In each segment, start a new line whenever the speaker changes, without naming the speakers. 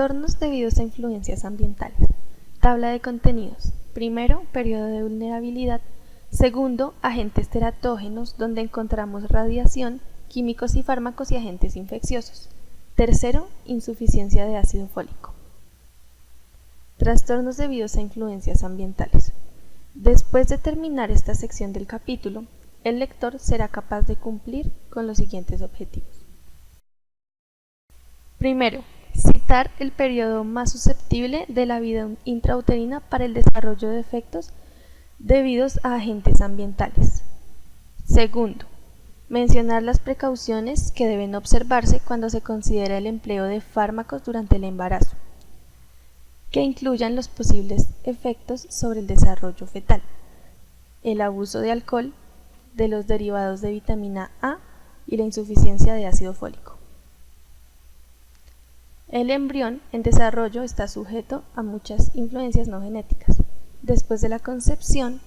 Trastornos debidos a influencias ambientales. Tabla de contenidos. Primero, periodo de vulnerabilidad. Segundo, agentes teratógenos, donde encontramos radiación, químicos y fármacos y agentes infecciosos. Tercero, insuficiencia de ácido fólico. Trastornos debidos a influencias ambientales. Después de terminar esta sección del capítulo, el lector será capaz de cumplir con los siguientes objetivos. Primero, citar el periodo más susceptible de la vida intrauterina para el desarrollo de efectos debidos a agentes ambientales. Segundo, mencionar las precauciones que deben observarse cuando se considera el empleo de fármacos durante el embarazo, que incluyan los posibles efectos sobre el desarrollo fetal, el abuso de alcohol, de los derivados de vitamina A y la insuficiencia de ácido fólico. El embrión en desarrollo está sujeto a muchas influencias no genéticas. Después de la concepción,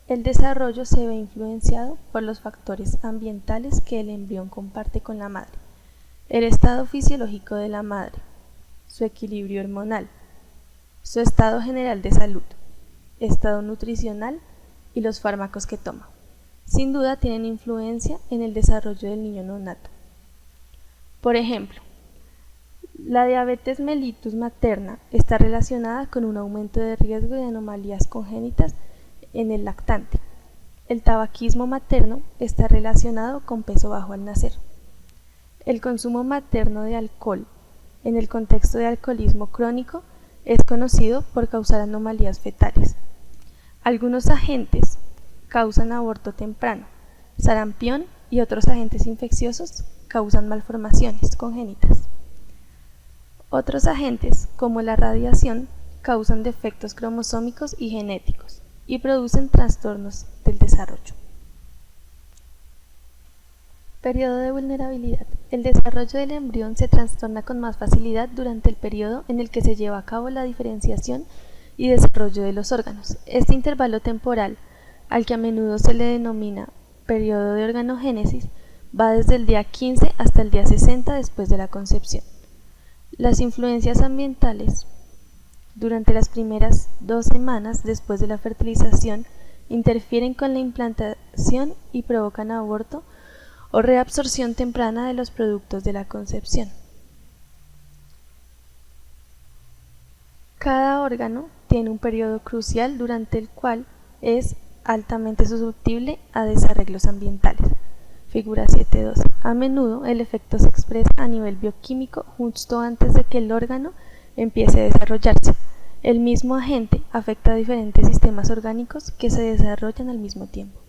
el desarrollo se ve influenciado por los factores ambientales que el embrión comparte con la madre, el estado fisiológico de la madre, su equilibrio hormonal, su estado general de salud, estado nutricional y los fármacos que toma. Sin duda tienen influencia en el desarrollo del niño neonato. Por ejemplo, la diabetes mellitus materna está relacionada con un aumento de riesgo de anomalías congénitas en el lactante. El tabaquismo materno está relacionado con peso bajo al nacer. El consumo materno de alcohol en el contexto de alcoholismo crónico es conocido por causar anomalías fetales. Algunos agentes causan aborto temprano, sarampión y otros agentes infecciosos causan malformaciones congénitas. Otros agentes, como la radiación, causan defectos cromosómicos y genéticos y producen trastornos del desarrollo. Periodo de vulnerabilidad. El desarrollo del embrión se trastorna con más facilidad durante el periodo en el que se lleva a cabo la diferenciación y desarrollo de los órganos. Este intervalo temporal, al que a menudo se le denomina periodo de organogénesis, va desde el día 15 hasta el día 60 después de la concepción. Las influencias ambientales durante las primeras 2 semanas después de la fertilización interfieren con la implantación y provocan aborto o reabsorción temprana de los productos de la concepción. Cada órgano tiene un periodo crucial durante el cual es altamente susceptible a desarreglos ambientales. Figura 7.2. A menudo el efecto se expresa a nivel bioquímico justo antes de que el órgano empiece a desarrollarse. El mismo agente afecta a diferentes sistemas orgánicos que se desarrollan al mismo tiempo.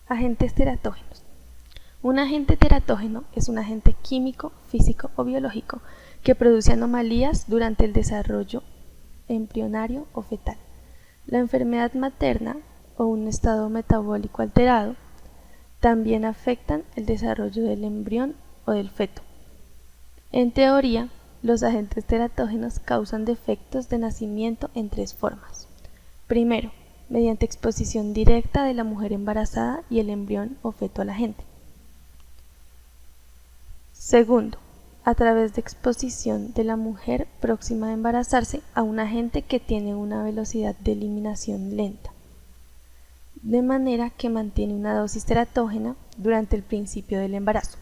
Agentes teratógenos. Un agente teratógeno es un agente químico, físico o biológico que produce anomalías durante el desarrollo embrionario o fetal. La enfermedad materna o un estado metabólico alterado también afectan el desarrollo del embrión o del feto. En teoría, los agentes teratógenos causan defectos de nacimiento en 3 formas. Primero, mediante exposición directa de la mujer embarazada y el embrión o feto al agente. Segundo, a través de exposición de la mujer próxima a embarazarse a un agente que tiene una velocidad de eliminación lenta, de manera que mantiene una dosis teratógena durante el principio del embarazo.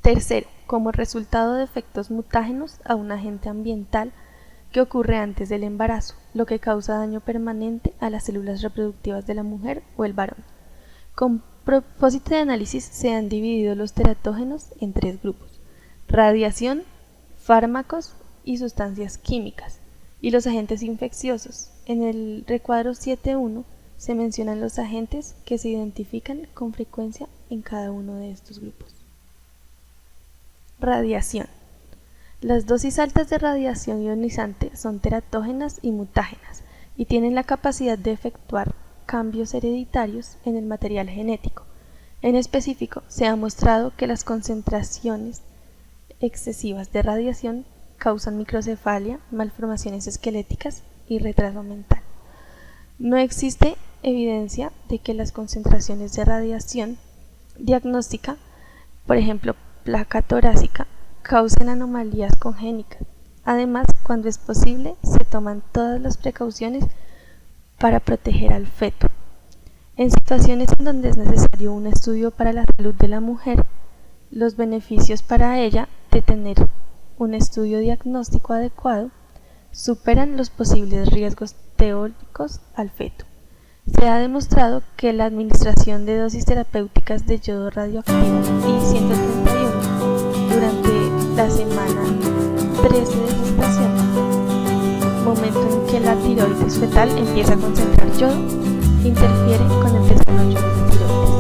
Tercero, como resultado de efectos mutágenos a un agente ambiental que ocurre antes del embarazo, lo que causa daño permanente a las células reproductivas de la mujer o el varón. Con propósito de análisis se han dividido los teratógenos en 3 grupos: radiación, fármacos y sustancias químicas, y los agentes infecciosos. En el recuadro 7.1 se mencionan los agentes que se identifican con frecuencia en cada uno de estos grupos. Radiación. Las dosis altas de radiación ionizante son teratógenas y mutágenas y tienen la capacidad de efectuar cambios hereditarios en el material genético. En específico, se ha mostrado que las concentraciones excesivas de radiación causan microcefalia, malformaciones esqueléticas y retraso mental. No existe evidencia de que las concentraciones de radiación diagnóstica, por ejemplo, placa torácica, causan anomalías congénitas. Además, cuando es posible, se toman todas las precauciones para proteger al feto. En situaciones en donde es necesario un estudio para la salud de la mujer, los beneficios para ella de tener un estudio diagnóstico adecuado superan los posibles riesgos teóricos al feto. Se ha demostrado que la administración de dosis terapéuticas de yodo radioactivo I-131 durante la semana 13 de gestación, momento en que la tiroides fetal empieza a concentrar yodo, interfiere con el desarrollo de la tiroides.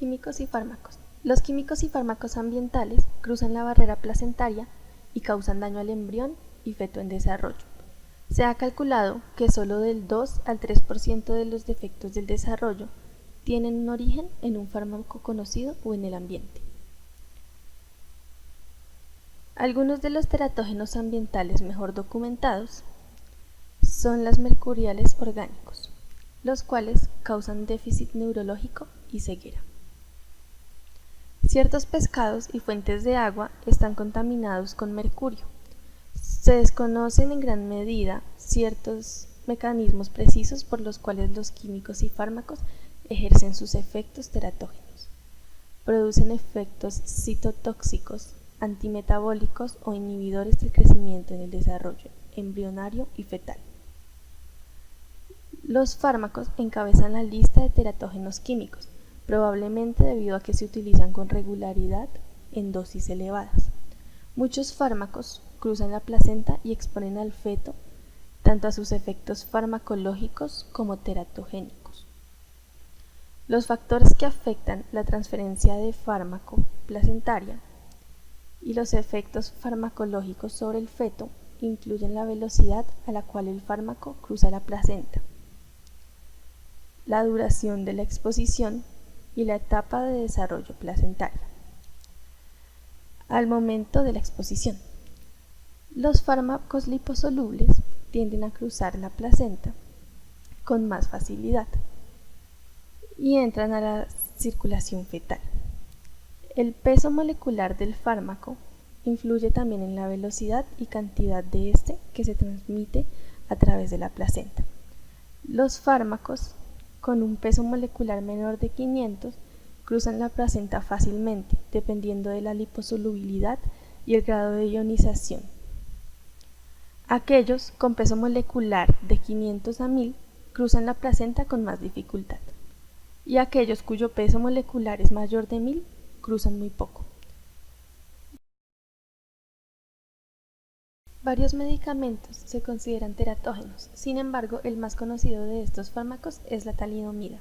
Químicos y fármacos. Los químicos y fármacos ambientales cruzan la barrera placentaria y causan daño al embrión y feto en desarrollo. Se ha calculado que solo del 2 al 3% de los defectos del desarrollo tienen un origen en un fármaco conocido o en el ambiente. Algunos de los teratógenos ambientales mejor documentados son los mercuriales orgánicos, los cuales causan déficit neurológico y ceguera. Ciertos pescados y fuentes de agua están contaminados con mercurio. Se desconocen en gran medida ciertos mecanismos precisos por los cuales los químicos y fármacos ejercen sus efectos teratógenos. Producen efectos citotóxicos, antimetabólicos o inhibidores del crecimiento en el desarrollo embrionario y fetal. Los fármacos encabezan la lista de teratógenos químicos, probablemente debido a que se utilizan con regularidad en dosis elevadas. Muchos fármacos cruzan la placenta y exponen al feto tanto a sus efectos farmacológicos como teratogénicos. Los factores que afectan la transferencia de fármaco placentaria y los efectos farmacológicos sobre el feto incluyen la velocidad a la cual el fármaco cruza la placenta, la duración de la exposición y la etapa de desarrollo placentario. Al momento de la exposición, los fármacos liposolubles tienden a cruzar la placenta con más facilidad y entran a la circulación fetal. El peso molecular del fármaco influye también en la velocidad y cantidad de este que se transmite a través de la placenta. Los fármacos con un peso molecular menor de 500 cruzan la placenta fácilmente, dependiendo de la liposolubilidad y el grado de ionización. Aquellos con peso molecular de 500 a 1000 cruzan la placenta con más dificultad, y aquellos cuyo peso molecular es mayor de 1000 cruzan muy poco. Varios medicamentos se consideran teratógenos, sin embargo, el más conocido de estos fármacos es la talidomida,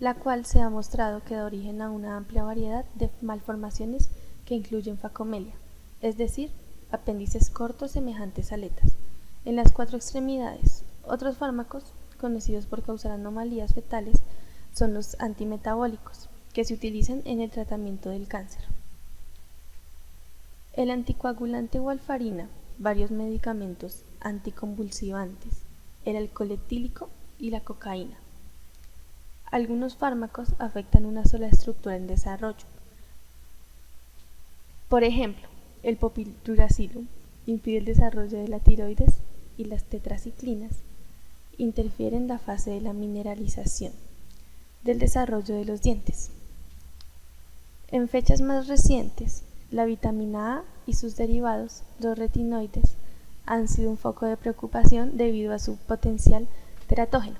la cual se ha mostrado que da origen a una amplia variedad de malformaciones que incluyen facomelia, es decir, apéndices cortos semejantes a aletas, en las 4 extremidades. Otros fármacos, conocidos por causar anomalías fetales, son los antimetabólicos, que se utilizan en el tratamiento del cáncer. El anticoagulante warfarina, varios medicamentos anticonvulsivantes, el alcohol etílico y la cocaína. Algunos fármacos afectan una sola estructura en desarrollo. Por ejemplo, el popiluracilo impide el desarrollo de la tiroides y las tetraciclinas interfieren en la fase de la mineralización del desarrollo de los dientes. En fechas más recientes, la vitamina A y sus derivados, los retinoides, han sido un foco de preocupación debido a su potencial teratógeno.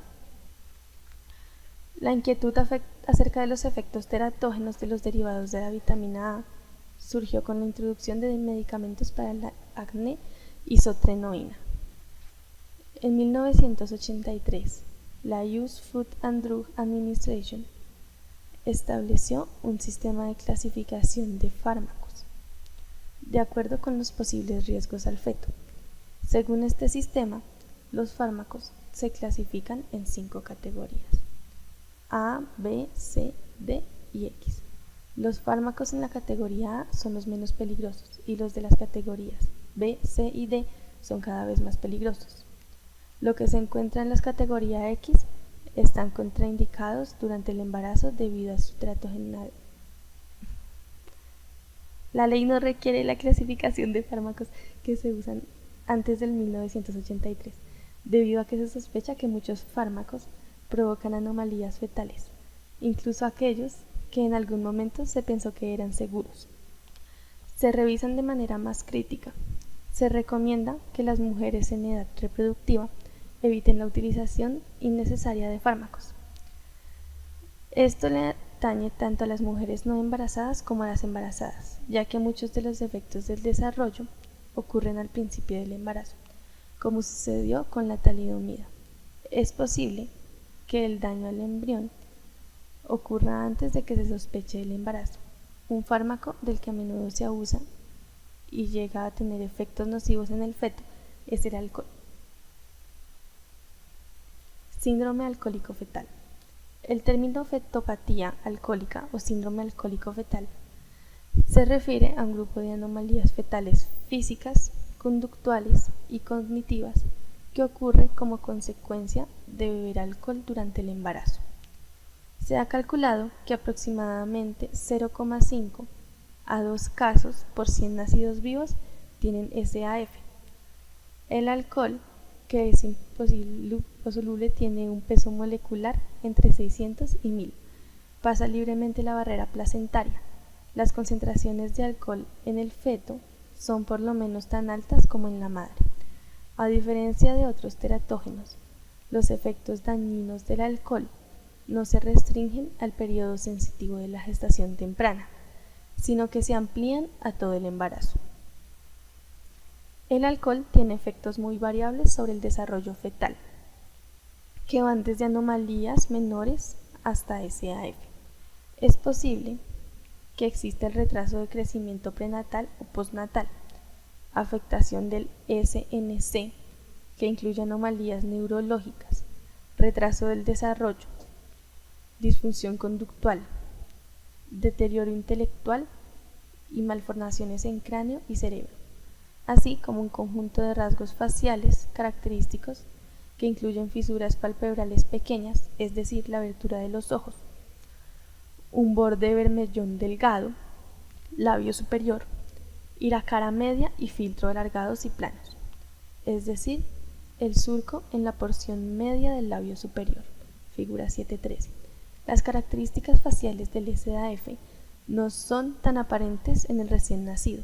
La inquietud acerca de los efectos teratógenos de los derivados de la vitamina A surgió con la introducción de medicamentos para el acné isotretinoína. En 1983, la US Food and Drug Administration estableció un sistema de clasificación de fármacos, de acuerdo con los posibles riesgos al feto. Según este sistema, los fármacos se clasifican en 5 categorías: A, B, C, D y X. Los fármacos en la categoría A son los menos peligrosos y los de las categorías B, C y D son cada vez más peligrosos. Lo que se encuentra en las categorías X están contraindicados durante el embarazo debido a su teratogenidad. La ley no requiere la clasificación de fármacos que se usan antes del 1983, debido a que se sospecha que muchos fármacos provocan anomalías fetales, incluso aquellos que en algún momento se pensó que eran seguros. Se revisan de manera más crítica. Se recomienda que las mujeres en edad reproductiva eviten la utilización innecesaria de fármacos. Esto le atañe tanto a las mujeres no embarazadas como a las embarazadas, ya que muchos de los defectos del desarrollo ocurren al principio del embarazo, como sucedió con la talidomida. Es posible que el daño al embrión ocurra antes de que se sospeche el embarazo. Un fármaco del que a menudo se abusa y llega a tener efectos nocivos en el feto es el alcohol. Síndrome alcohólico fetal. El término fetopatía alcohólica o síndrome alcohólico fetal se refiere a un grupo de anomalías fetales físicas, conductuales y cognitivas que ocurre como consecuencia de beber alcohol durante el embarazo. Se ha calculado que aproximadamente 0,5 a 2 casos por 100 nacidos vivos tienen SAF. El alcohol, que es liposoluble, tiene un peso molecular entre 600 y 1000. Pasa libremente la barrera placentaria. Las concentraciones de alcohol en el feto son por lo menos tan altas como en la madre. A diferencia de otros teratógenos, los efectos dañinos del alcohol no se restringen al periodo sensitivo de la gestación temprana, sino que se amplían a todo el embarazo. El alcohol tiene efectos muy variables sobre el desarrollo fetal, que van desde anomalías menores hasta SAF. Es posible que exista el retraso de crecimiento prenatal o postnatal, afectación del SNC, que incluye anomalías neurológicas, retraso del desarrollo, disfunción conductual, deterioro intelectual y malformaciones en cráneo y cerebro, así como un conjunto de rasgos faciales característicos que incluyen fisuras palpebrales pequeñas, es decir, la abertura de los ojos, un borde vermellón delgado, labio superior, y la cara media y filtro alargados y planos, es decir, el surco en la porción media del labio superior, figura 7.13. Las características faciales del SAF no son tan aparentes en el recién nacido,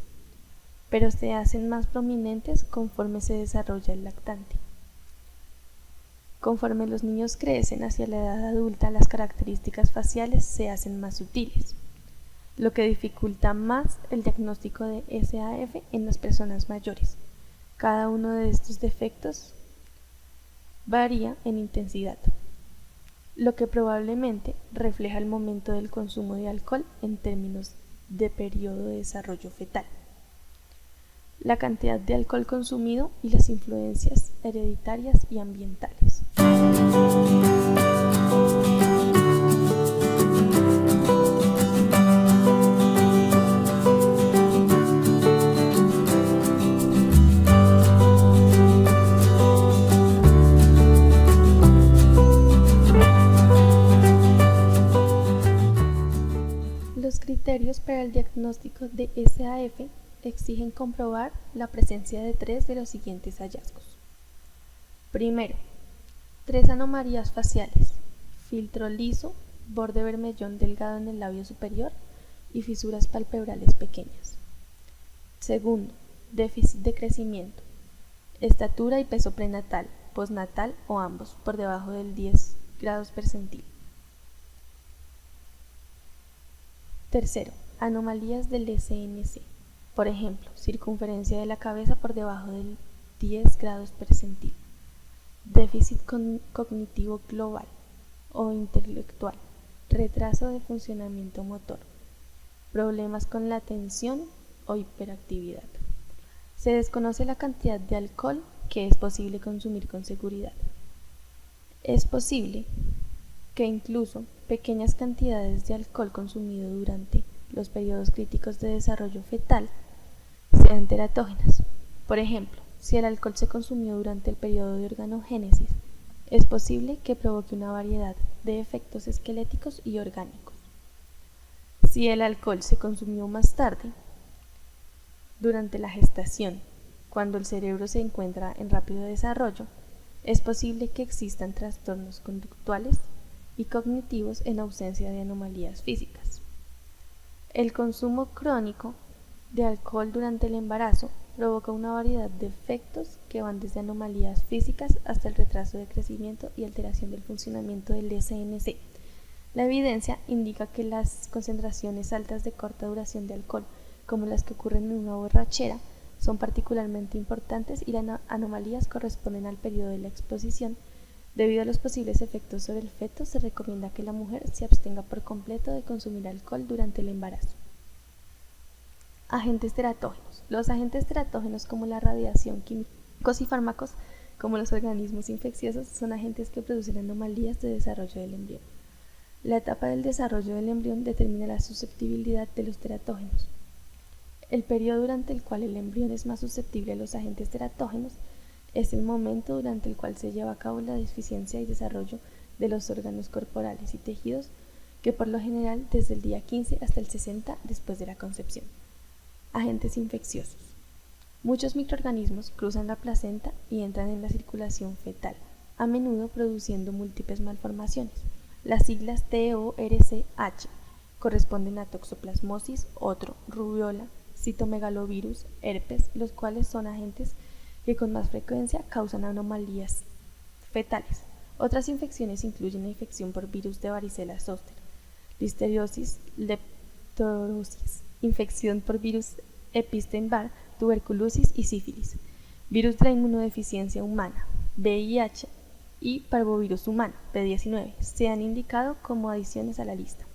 pero se hacen más prominentes conforme se desarrolla el lactante. Conforme los niños crecen hacia la edad adulta, las características faciales se hacen más sutiles, lo que dificulta más el diagnóstico de SAF en las personas mayores. Cada uno de estos defectos varía en intensidad. lo que probablemente refleja el momento del consumo de alcohol en términos de periodo de desarrollo fetal, la cantidad de alcohol consumido y las influencias hereditarias y ambientales. Los criterios para el diagnóstico de SAF exigen comprobar la presencia de 3 de los siguientes hallazgos. Primero, 3 anomalías faciales: filtro liso, borde vermellón delgado en el labio superior y fisuras palpebrales pequeñas. Segundo, déficit de crecimiento: estatura y peso prenatal, postnatal o ambos por debajo del 10 grados percentil. Tercero, anomalías del SNC, por ejemplo, circunferencia de la cabeza por debajo del 10 grados percentil, déficit cognitivo global o intelectual, retraso de funcionamiento motor, problemas con la atención o hiperactividad. Se desconoce la cantidad de alcohol que es posible consumir con seguridad. Es posible que incluso pequeñas cantidades de alcohol consumido durante los periodos críticos de desarrollo fetal sean teratógenas. Por ejemplo, si el alcohol se consumió durante el periodo de organogénesis, es posible que provoque una variedad de efectos esqueléticos y orgánicos. Si el alcohol se consumió más tarde, durante la gestación, cuando el cerebro se encuentra en rápido desarrollo, es posible que existan trastornos conductuales y cognitivos en ausencia de anomalías físicas. El consumo crónico de alcohol durante el embarazo provoca una variedad de efectos que van desde anomalías físicas hasta el retraso de crecimiento y alteración del funcionamiento del SNC. La evidencia indica que las concentraciones altas de corta duración de alcohol, como las que ocurren en una borrachera, son particularmente importantes y las anomalías corresponden al periodo de la exposición. Debido a los posibles efectos sobre el feto, se recomienda que la mujer se abstenga por completo de consumir alcohol durante el embarazo. Agentes teratógenos. Los agentes teratógenos, como la radiación, químicos y fármacos, como los organismos infecciosos, son agentes que producen anomalías de desarrollo del embrión. La etapa del desarrollo del embrión determina la susceptibilidad de los teratógenos. El periodo durante el cual el embrión es más susceptible a los agentes teratógenos es el momento durante el cual se lleva a cabo la deficiencia y desarrollo de los órganos corporales y tejidos, que por lo general desde el día 15 hasta el 60 después de la concepción. Agentes infecciosos. Muchos microorganismos cruzan la placenta y entran en la circulación fetal, a menudo produciendo múltiples malformaciones. Las siglas TORCH corresponden a toxoplasmosis, otro, rubiola, citomegalovirus, herpes, los cuales son agentes que con más frecuencia causan anomalías fetales. Otras infecciones incluyen la infección por virus de varicela zoster, listeriosis, leptospirosis, infección por virus Epstein-Barr, tuberculosis y sífilis, virus de la inmunodeficiencia humana, VIH y parvovirus humano, P19, se han indicado como adiciones a la lista.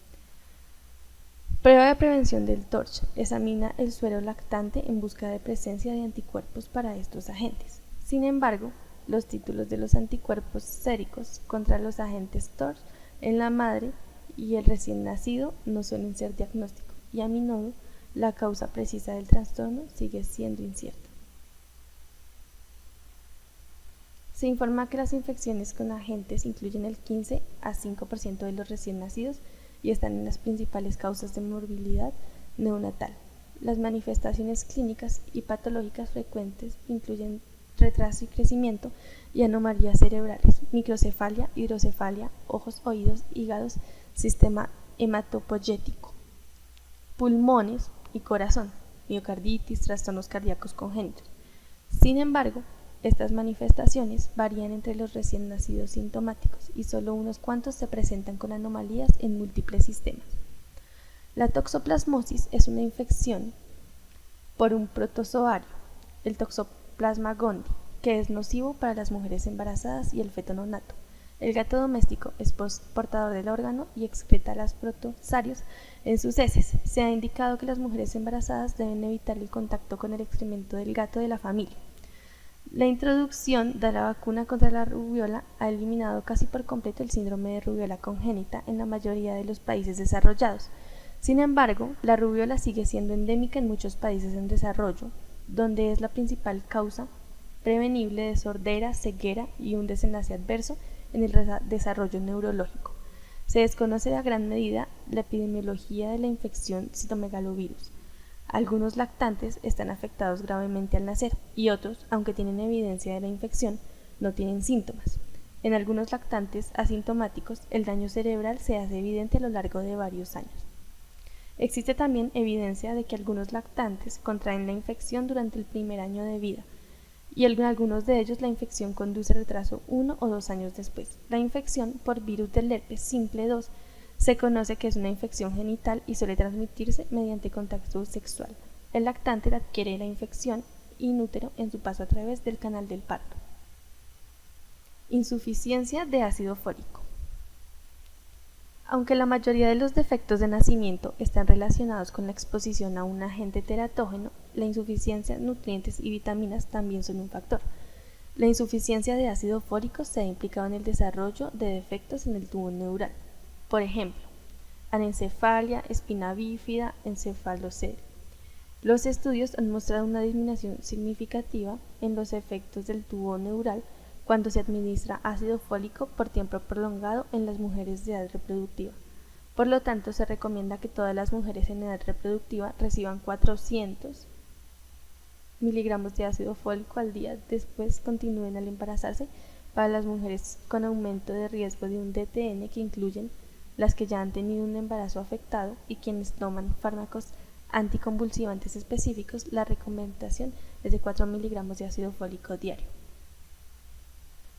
Prueba de prevención del TORCH. Examina el suero lactante en busca de presencia de anticuerpos para estos agentes. Sin embargo, los títulos de los anticuerpos séricos contra los agentes TORCH en la madre y el recién nacido no suelen ser diagnósticos y a menudo la causa precisa del trastorno sigue siendo incierta. Se informa que las infecciones con agentes incluyen el 15 a 5% de los recién nacidos y están en las principales causas de morbilidad neonatal. Las manifestaciones clínicas y patológicas frecuentes incluyen retraso y crecimiento y anomalías cerebrales, microcefalia, hidrocefalia, ojos, oídos, hígados, sistema hematopoyético, pulmones y corazón, miocarditis, trastornos cardíacos congénitos. Sin embargo, estas manifestaciones varían entre los recién nacidos sintomáticos y solo unos cuantos se presentan con anomalías en múltiples sistemas. La toxoplasmosis es una infección por un protozoario, el Toxoplasma gondii, que es nocivo para las mujeres embarazadas y el feto neonato. El gato doméstico es portador del órgano y excreta las protozarios en sus heces. Se ha indicado que las mujeres embarazadas deben evitar el contacto con el excremento del gato de la familia. La introducción de la vacuna contra la rubiola ha eliminado casi por completo el síndrome de rubiola congénita en la mayoría de los países desarrollados. Sin embargo, la rubiola sigue siendo endémica en muchos países en desarrollo, donde es la principal causa prevenible de sordera, ceguera y un desenlace adverso en el desarrollo neurológico. Se desconoce a gran medida la epidemiología de la infección citomegalovirus. Algunos lactantes están afectados gravemente al nacer y otros, aunque tienen evidencia de la infección, no tienen síntomas. En algunos lactantes asintomáticos, el daño cerebral se hace evidente a lo largo de varios años. Existe también evidencia de que algunos lactantes contraen la infección durante el primer año de vida, y en algunos de ellos la infección conduce a retraso 1 o 2 años después. La infección por virus del herpes simple 2 se conoce que es una infección genital y suele transmitirse mediante contacto sexual. El lactante adquiere la infección in útero en su paso a través del canal del parto. Insuficiencia de ácido fólico. Aunque la mayoría de los defectos de nacimiento están relacionados con la exposición a un agente teratógeno, la insuficiencia de nutrientes y vitaminas también son un factor. La insuficiencia de ácido fólico se ha implicado en el desarrollo de defectos en el tubo neural. Por ejemplo, anencefalia, espina bífida, encefalocelia. Los estudios han mostrado una disminución significativa en los efectos del tubo neural cuando se administra ácido fólico por tiempo prolongado en las mujeres de edad reproductiva. Por lo tanto, se recomienda que todas las mujeres en edad reproductiva reciban 400 miligramos de ácido fólico al día, después continúen al embarazarse. Para las mujeres con aumento de riesgo de un DTN, que incluyen las que ya han tenido un embarazo afectado y quienes toman fármacos anticonvulsivantes específicos, la recomendación es de 4 miligramos de ácido fólico diario.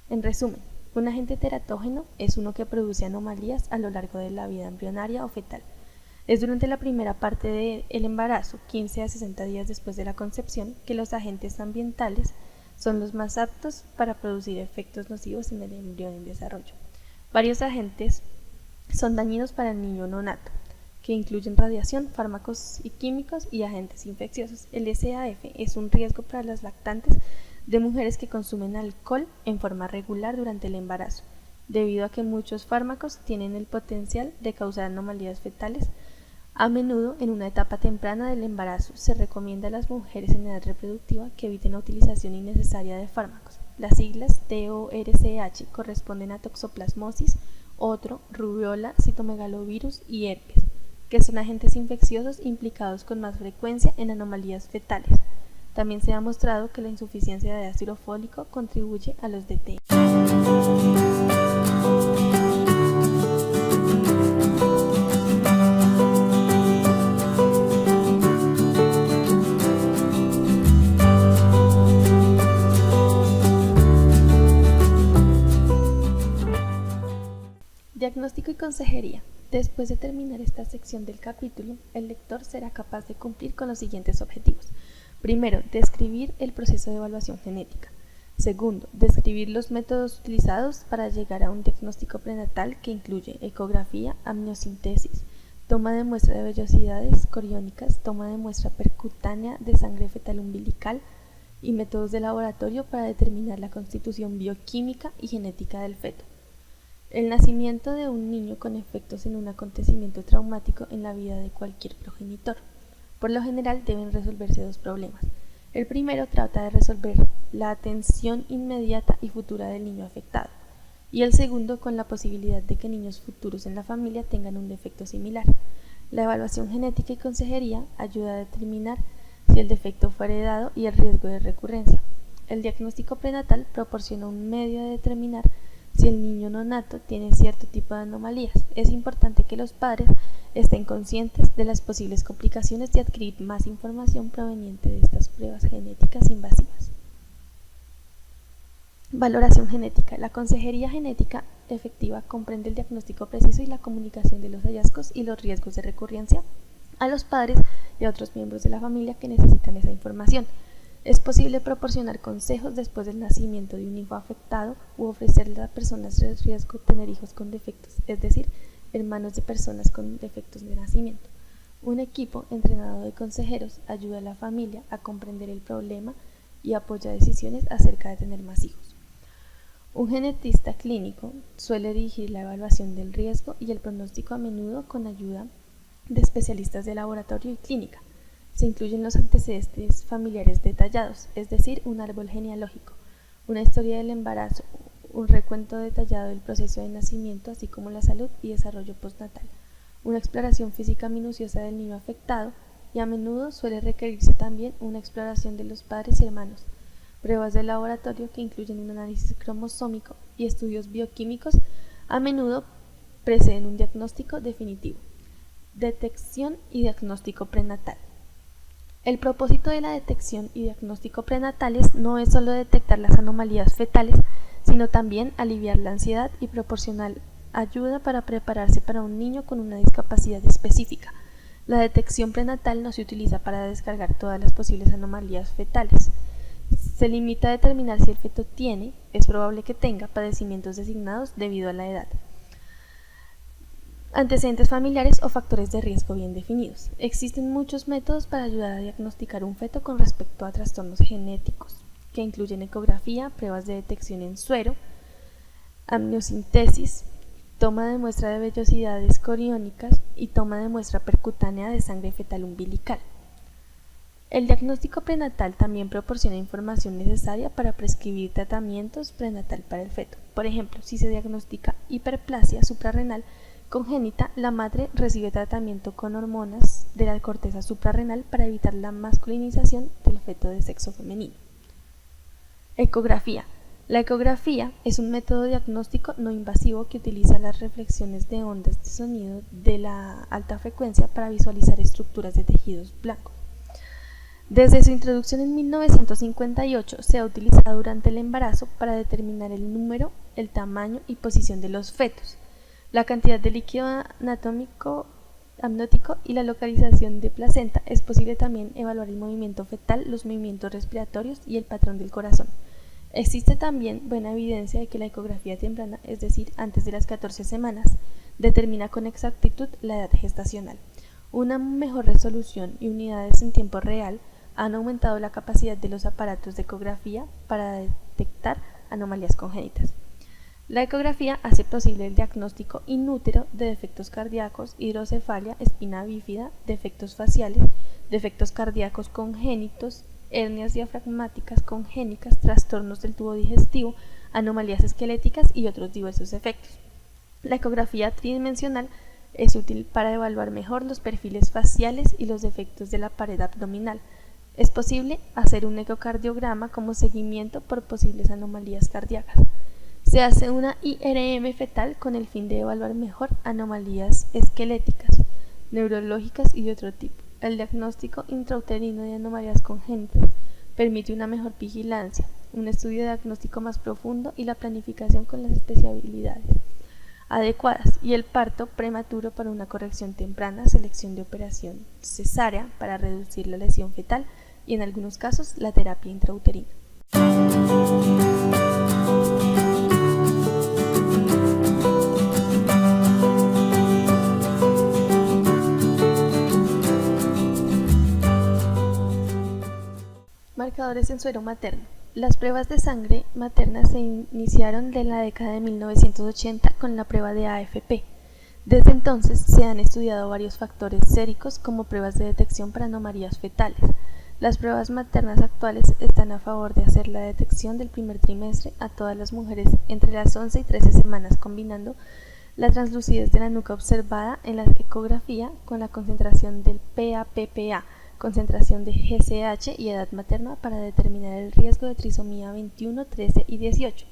En resumen, un agente teratógeno es uno que produce anomalías a lo largo de la vida embrionaria o fetal. Es durante la primera parte del embarazo, 15 a 60 días después de la concepción, que los agentes ambientales son los más aptos para producir efectos nocivos en el embrión en desarrollo. Varios agentes son dañinos para el niño neonato, que incluyen radiación, fármacos y químicos y agentes infecciosos. El SAF es un riesgo para las lactantes de mujeres que consumen alcohol en forma regular durante el embarazo, debido a que muchos fármacos tienen el potencial de causar anomalías fetales. A menudo, en una etapa temprana del embarazo, se recomienda a las mujeres en edad reproductiva que eviten la utilización innecesaria de fármacos. Las siglas TORCH corresponden a toxoplasmosis, otro, rubiola, citomegalovirus y herpes, que son agentes infecciosos implicados con más frecuencia en anomalías fetales. También se ha mostrado que la insuficiencia de ácido fólico contribuye a los DTN. Diagnóstico y consejería. Después de terminar esta sección del capítulo, el lector será capaz de cumplir con los siguientes objetivos. Primero, describir el proceso de evaluación genética. Segundo, describir los métodos utilizados para llegar a un diagnóstico prenatal que incluye ecografía, amniocentesis, toma de muestra de vellosidades coriónicas, toma de muestra percutánea de sangre fetal umbilical y métodos de laboratorio para determinar la constitución bioquímica y genética del feto. El nacimiento de un niño con efectos en un acontecimiento traumático en la vida de cualquier progenitor. Por lo general deben resolverse dos problemas. El primero trata de resolver la atención inmediata y futura del niño afectado, y el segundo con la posibilidad de que niños futuros en la familia tengan un defecto similar. La evaluación genética y consejería ayuda a determinar si el defecto fue heredado y el riesgo de recurrencia. El diagnóstico prenatal proporciona un medio de determinar si el niño neonato tiene cierto tipo de anomalías. Es importante que los padres estén conscientes de las posibles complicaciones de adquirir más información proveniente de estas pruebas genéticas invasivas. Valoración genética. La consejería genética efectiva comprende el diagnóstico preciso y la comunicación de los hallazgos y los riesgos de recurrencia a los padres y a otros miembros de la familia que necesitan esa información. Es posible proporcionar consejos después del nacimiento de un hijo afectado u ofrecerle a personas de riesgo tener hijos con defectos, es decir, hermanos de personas con defectos de nacimiento. Un equipo entrenado de consejeros ayuda a la familia a comprender el problema y apoya decisiones acerca de tener más hijos. Un genetista clínico suele dirigir la evaluación del riesgo y el pronóstico, a menudo con ayuda de especialistas de laboratorio y clínica. Se incluyen los antecedentes familiares detallados, es decir, un árbol genealógico, una historia del embarazo, un recuento detallado del proceso de nacimiento, así como la salud y desarrollo postnatal, una exploración física minuciosa del niño afectado, y a menudo suele requerirse también una exploración de los padres y hermanos, pruebas de laboratorio que incluyen un análisis cromosómico y estudios bioquímicos a menudo preceden un diagnóstico definitivo. Detección y diagnóstico prenatal. El propósito de la detección y diagnóstico prenatales no es solo detectar las anomalías fetales, sino también aliviar la ansiedad y proporcionar ayuda para prepararse para un niño con una discapacidad específica. La detección prenatal no se utiliza para descargar todas las posibles anomalías fetales. Se limita a determinar si el feto es probable que tenga, padecimientos designados debido a la edad, antecedentes familiares o factores de riesgo bien definidos. Existen muchos métodos para ayudar a diagnosticar un feto con respecto a trastornos genéticos, que incluyen ecografía, pruebas de detección en suero, amniocentesis, toma de muestra de vellosidades coriónicas y toma de muestra percutánea de sangre fetal umbilical. El diagnóstico prenatal también proporciona información necesaria para prescribir tratamientos prenatal para el feto. Por ejemplo, si se diagnostica hiperplasia suprarrenal congénita, la madre recibe tratamiento con hormonas de la corteza suprarrenal para evitar la masculinización del feto de sexo femenino. Ecografía. La ecografía es un método diagnóstico no invasivo que utiliza las reflexiones de ondas de sonido de la alta frecuencia para visualizar estructuras de tejidos blancos. Desde su introducción en 1958 se ha utilizado durante el embarazo para determinar el número, el tamaño y posición de los fetos, la cantidad de líquido amniótico y la localización de placenta. Es posible también evaluar el movimiento fetal, los movimientos respiratorios y el patrón del corazón. Existe también buena evidencia de que la ecografía temprana, es decir, antes de las 14 semanas, determina con exactitud la edad gestacional. Una mejor resolución y unidades en tiempo real han aumentado la capacidad de los aparatos de ecografía para detectar anomalías congénitas. La ecografía hace posible el diagnóstico in útero de defectos cardíacos, hidrocefalia, espina bífida, defectos faciales, defectos cardíacos congénitos, hernias diafragmáticas congénitas, trastornos del tubo digestivo, anomalías esqueléticas y otros diversos efectos. La ecografía tridimensional es útil para evaluar mejor los perfiles faciales y los defectos de la pared abdominal. Es posible hacer un ecocardiograma como seguimiento por posibles anomalías cardíacas. Se hace una IRM fetal con el fin de evaluar mejor anomalías esqueléticas, neurológicas y de otro tipo. El diagnóstico intrauterino de anomalías congénitas permite una mejor vigilancia, un estudio diagnóstico más profundo y la planificación con las especialidades adecuadas y el parto prematuro para una corrección temprana, selección de operación cesárea para reducir la lesión fetal y en algunos casos la terapia intrauterina. Marcadores en suero materno. Las pruebas de sangre materna se iniciaron en la década de 1980 con la prueba de AFP. Desde entonces se han estudiado varios factores séricos como pruebas de detección para anomalías fetales. Las pruebas maternas actuales están a favor de hacer la detección del primer trimestre a todas las mujeres entre las 11 y 13 semanas, combinando la translucidez de la nuca observada en la ecografía con la concentración del PAPPA, concentración de GCH y edad materna para determinar el riesgo de trisomía 21, 13 y 18.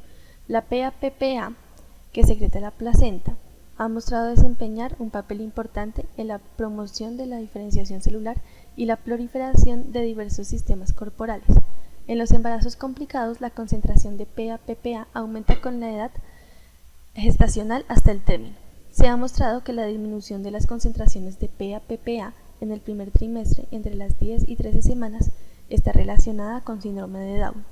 La PAPPA, que secreta la placenta, ha mostrado desempeñar un papel importante en la promoción de la diferenciación celular y la proliferación de diversos sistemas corporales. En los embarazos complicados, la concentración de PAPPA aumenta con la edad gestacional hasta el término. Se ha mostrado que la disminución de las concentraciones de PAPPA en el primer trimestre, entre las 10 y 13 semanas, está relacionada con síndrome de Down.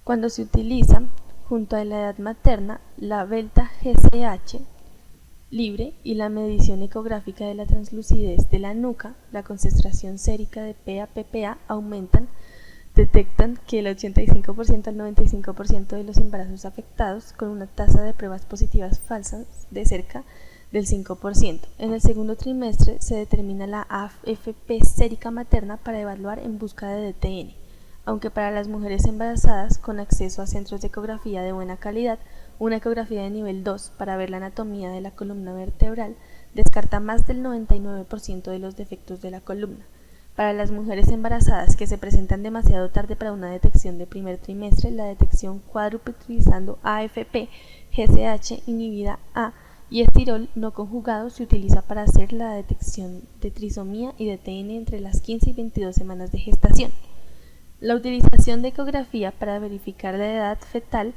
Cuando se utiliza junto a la edad materna, la beta GCH libre y la medición ecográfica de la translucidez de la nuca, la concentración sérica de PA-PPA aumentan, detectan que el 85% al 95% de los embarazos afectados con una tasa de pruebas positivas falsas de cerca del 5%. En el segundo trimestre se determina la AFP sérica materna para evaluar en busca de DTN, aunque para las mujeres embarazadas con acceso a centros de ecografía de buena calidad, una ecografía de nivel 2 para ver la anatomía de la columna vertebral descarta más del 99% de los defectos de la columna. Para las mujeres embarazadas que se presentan demasiado tarde para una detección de primer trimestre, la detección cuádruple utilizando AFP, GCH inhibida A y estirol no conjugado se utiliza para hacer la detección de trisomía y de TN entre las 15 y 22 semanas de gestación. La utilización de ecografía para verificar la edad fetal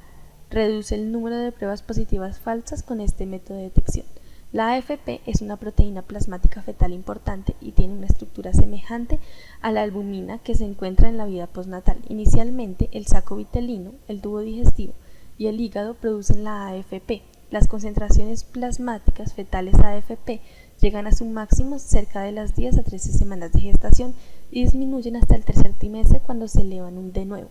reduce el número de pruebas positivas falsas con este método de detección. La AFP es una proteína plasmática fetal importante y tiene una estructura semejante a la albumina que se encuentra en la vida postnatal. Inicialmente, el saco vitelino, el tubo digestivo y el hígado producen la AFP. Las concentraciones plasmáticas fetales AFP llegan a su máximo cerca de las 10 a 13 semanas de gestación y disminuyen hasta el tercer trimestre cuando se elevan de nuevo.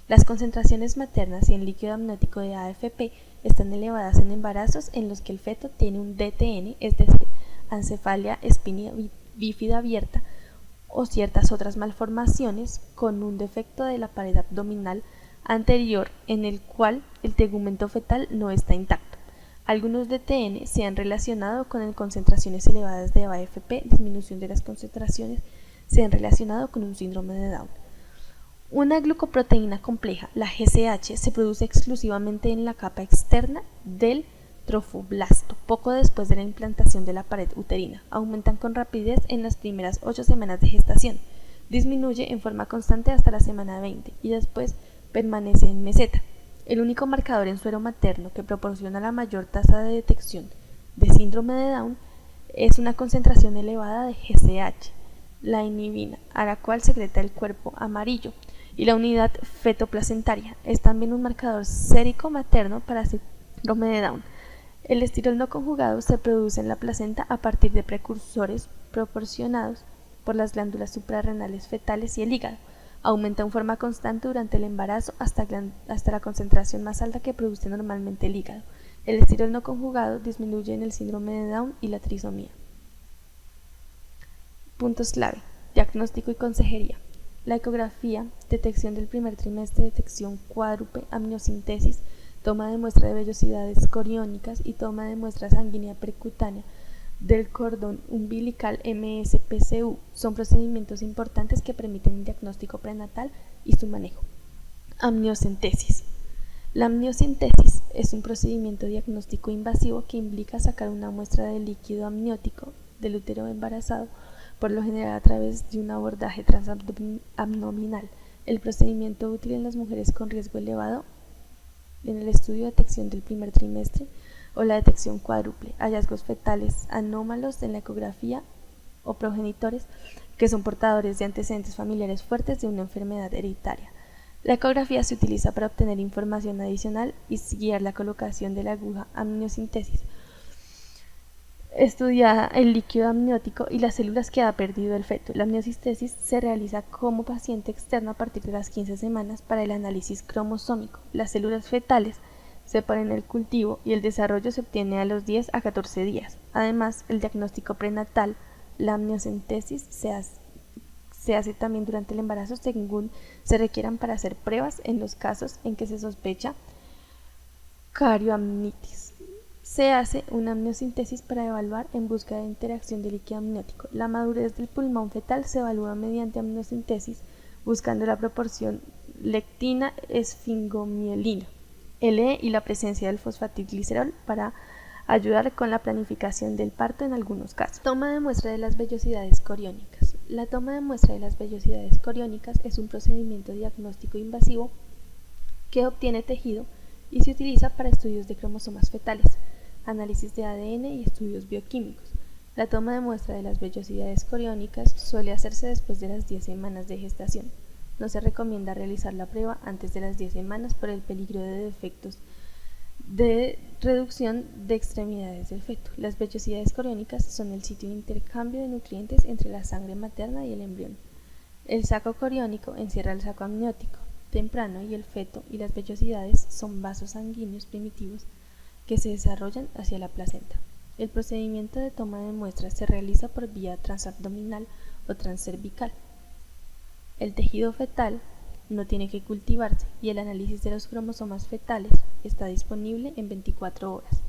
Las concentraciones maternas y en líquido amniótico de AFP están elevadas en embarazos en los que el feto tiene un DTN, es decir, ancefalia espina bífida abierta, o ciertas otras malformaciones con un defecto de la pared abdominal anterior en el cual el tegumento fetal no está intacto. Algunos DTN se han relacionado con concentraciones elevadas de AFP, disminución de las concentraciones se han relacionado con un síndrome de Down. Una glucoproteína compleja, la GCH, se produce exclusivamente en la capa externa del trofoblasto, poco después de la implantación de la pared uterina. Aumentan con rapidez en las primeras 8 semanas de gestación, disminuye en forma constante hasta la semana 20 y después permanece en meseta. El único marcador en suero materno que proporciona la mayor tasa de detección de síndrome de Down es una concentración elevada de GCH, la inhibina, a la cual secreta el cuerpo amarillo, y la unidad fetoplacentaria. Es también un marcador sérico materno para síndrome de Down. El estirol no conjugado se produce en la placenta a partir de precursores proporcionados por las glándulas suprarrenales fetales y el hígado. Aumenta en forma constante durante el embarazo hasta la concentración más alta que produce normalmente el hígado. El estirol no conjugado disminuye en el síndrome de Down y la trisomía. Puntos clave: diagnóstico y consejería. La ecografía, detección del primer trimestre, detección cuádruple, amniocentesis, toma de muestra de vellosidades coriónicas y toma de muestra sanguínea percutánea del cordón umbilical MSPCU son procedimientos importantes que permiten el diagnóstico prenatal y su manejo. Amniocentesis. La amniocentesis es un procedimiento diagnóstico invasivo que implica sacar una muestra de líquido amniótico del útero embarazado, por lo general a través de un abordaje transabdominal. El procedimiento útil en las mujeres con riesgo elevado en el estudio de detección del primer trimestre o la detección cuádruple, hallazgos fetales anómalos en la ecografía o progenitores que son portadores de antecedentes familiares fuertes de una enfermedad hereditaria. La ecografía se utiliza para obtener información adicional y guiar la colocación de la aguja amniocentesis. Estudia el líquido amniótico y las células que ha perdido el feto. La amniocentesis se realiza como paciente externo a partir de las 15 semanas para el análisis cromosómico. Las células fetales se ponen en el cultivo y el desarrollo se obtiene a los 10 a 14 días. Además, el diagnóstico prenatal, la amniocentesis se hace también durante el embarazo según se requieran para hacer pruebas en los casos en que se sospecha carioamnitis. Se hace una amniocentesis para evaluar en busca de interacción de líquido amniótico. La madurez del pulmón fetal se evalúa mediante amniocentesis buscando la proporción lectina-esfingomielina, LE y la presencia del fosfatidilglicerol para ayudar con la planificación del parto en algunos casos. Toma de muestra de las vellosidades coriónicas. La toma de muestra de las vellosidades coriónicas es un procedimiento diagnóstico invasivo que obtiene tejido y se utiliza para estudios de cromosomas fetales, análisis de ADN y estudios bioquímicos. La toma de muestra de las vellosidades coriónicas suele hacerse después de las 10 semanas de gestación. No se recomienda realizar la prueba antes de las 10 semanas por el peligro de defectos de reducción de extremidades del feto. Las vellosidades coriónicas son el sitio de intercambio de nutrientes entre la sangre materna y el embrión. El saco coriónico encierra el saco amniótico temprano y el feto y las vellosidades son vasos sanguíneos primitivos que se desarrollan hacia la placenta. El procedimiento de toma de muestras se realiza por vía transabdominal o transcervical. El tejido fetal no tiene que cultivarse y el análisis de los cromosomas fetales está disponible en 24 horas.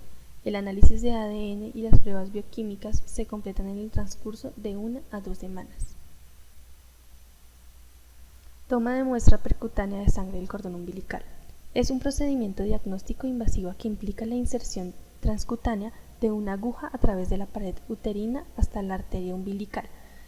El análisis de ADN y las pruebas bioquímicas se completan en el transcurso de 1 a 2 semanas. Toma de muestra percutánea de sangre del cordón umbilical. Es un procedimiento diagnóstico invasivo que implica la inserción transcutánea de una aguja a través de la pared uterina hasta la arteria umbilical.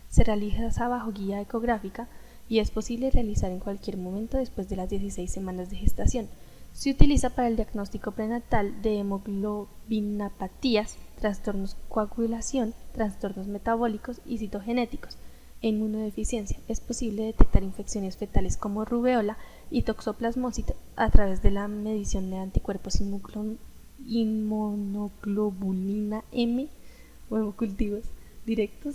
Se realiza bajo guía ecográfica y es posible realizar en cualquier momento después de las 16 semanas de gestación. Se utiliza para el diagnóstico prenatal de hemoglobinapatías, trastornos coagulación, trastornos metabólicos y citogenéticos. En inmunodeficiencia es posible detectar infecciones fetales como rubeola y toxoplasmosis a través de la medición de anticuerpos inmunoglobulina M o hemocultivos directos.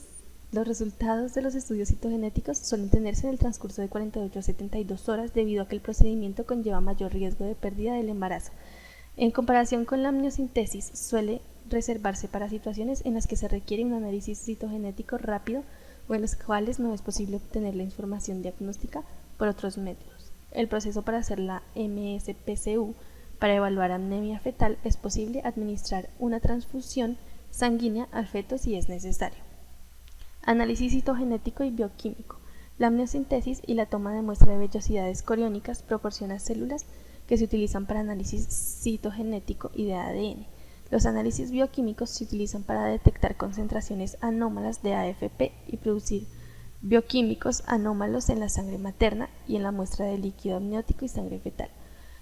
Los resultados de los estudios citogenéticos suelen tenerse en el transcurso de 48 a 72 horas debido a que el procedimiento conlleva mayor riesgo de pérdida del embarazo. En comparación con la amniocentesis, suele reservarse para situaciones en las que se requiere un análisis citogenético rápido o en las cuales no es posible obtener la información diagnóstica por otros métodos. El proceso para hacer la MSPCU para evaluar anemia fetal es posible administrar una transfusión sanguínea al feto si es necesario. Análisis citogenético y bioquímico. La amniocentesis y la toma de muestra de vellosidades coriónicas proporciona células que se utilizan para análisis citogenético y de ADN. Los análisis bioquímicos se utilizan para detectar concentraciones anómalas de AFP y producir bioquímicos anómalos en la sangre materna y en la muestra de líquido amniótico y sangre fetal.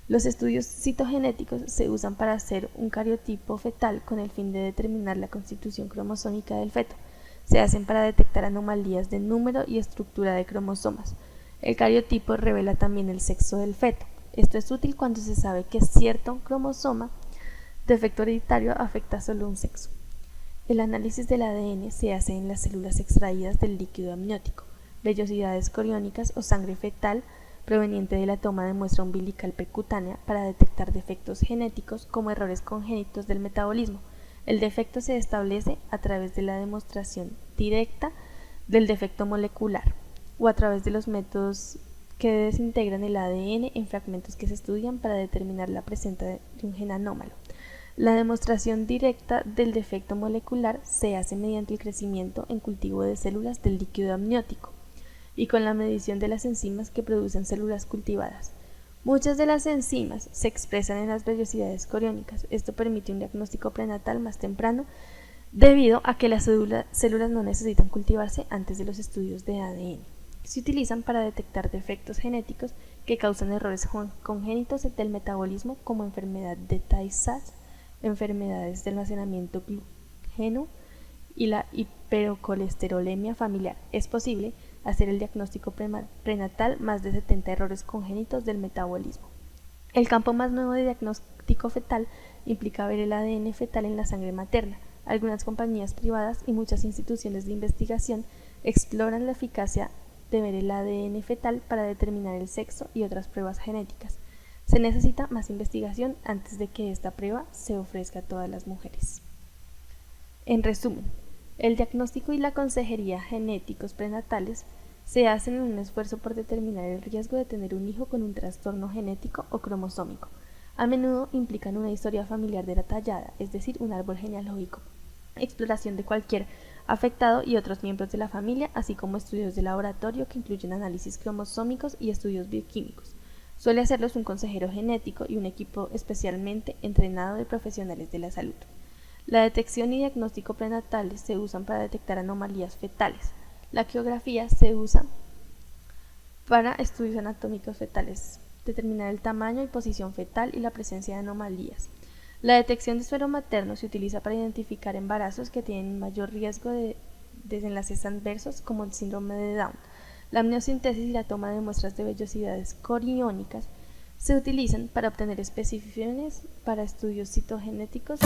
Los estudios citogenéticos se usan para hacer un cariotipo fetal con el fin de determinar la constitución cromosómica del feto. Se hacen para detectar anomalías de número y estructura de cromosomas. El cariotipo revela también el sexo del feto. Esto es útil cuando se sabe que cierto cromosoma defecto hereditario afecta solo un sexo. El análisis del ADN se hace en las células extraídas del líquido amniótico, vellosidades coriónicas o sangre fetal proveniente de la toma de muestra umbilical percutánea para detectar defectos genéticos como errores congénitos del metabolismo. El defecto se establece a través de la demostración directa del defecto molecular o a través de los métodos que desintegran el ADN en fragmentos que se estudian para determinar la presencia de un gen anómalo. La demostración directa del defecto molecular se hace mediante el crecimiento en cultivo de células del líquido amniótico y con la medición de las enzimas que producen células cultivadas. Muchas de las enzimas se expresan en las vellosidades coriónicas. Esto permite un diagnóstico prenatal más temprano debido a que las células no necesitan cultivarse antes de los estudios de ADN. Se utilizan para detectar defectos genéticos que causan errores congénitos del metabolismo como enfermedad de Tay-Sachs, enfermedades de almacenamiento glucógeno y la hipercolesterolemia familiar. Es posible hacer el diagnóstico prenatal más de 70 errores congénitos del metabolismo. El campo más nuevo de diagnóstico fetal implica ver el ADN fetal en la sangre materna. Algunas compañías privadas y muchas instituciones de investigación exploran la eficacia de ver el ADN fetal para determinar el sexo y otras pruebas genéticas. Se necesita más investigación antes de que esta prueba se ofrezca a todas las mujeres. En resumen, el diagnóstico y la consejería genéticos prenatales se hacen en un esfuerzo por determinar el riesgo de tener un hijo con un trastorno genético o cromosómico. A menudo implican una historia familiar detallada, es decir, un árbol genealógico, exploración de cualquier afectado y otros miembros de la familia, así como estudios de laboratorio que incluyen análisis cromosómicos y estudios bioquímicos. Suele hacerlos un consejero genético y un equipo especialmente entrenado de profesionales de la salud. La detección y diagnóstico prenatales se usan para detectar anomalías fetales. La ecografía se usa para estudios anatómicos fetales, determinar el tamaño y posición fetal y la presencia de anomalías. La detección de suero materno se utiliza para identificar embarazos que tienen mayor riesgo de desenlaces adversos como el síndrome de Down. La amniocentesis y la toma de muestras de vellosidades coriónicas se utilizan para obtener especificaciones para estudios citogenéticos.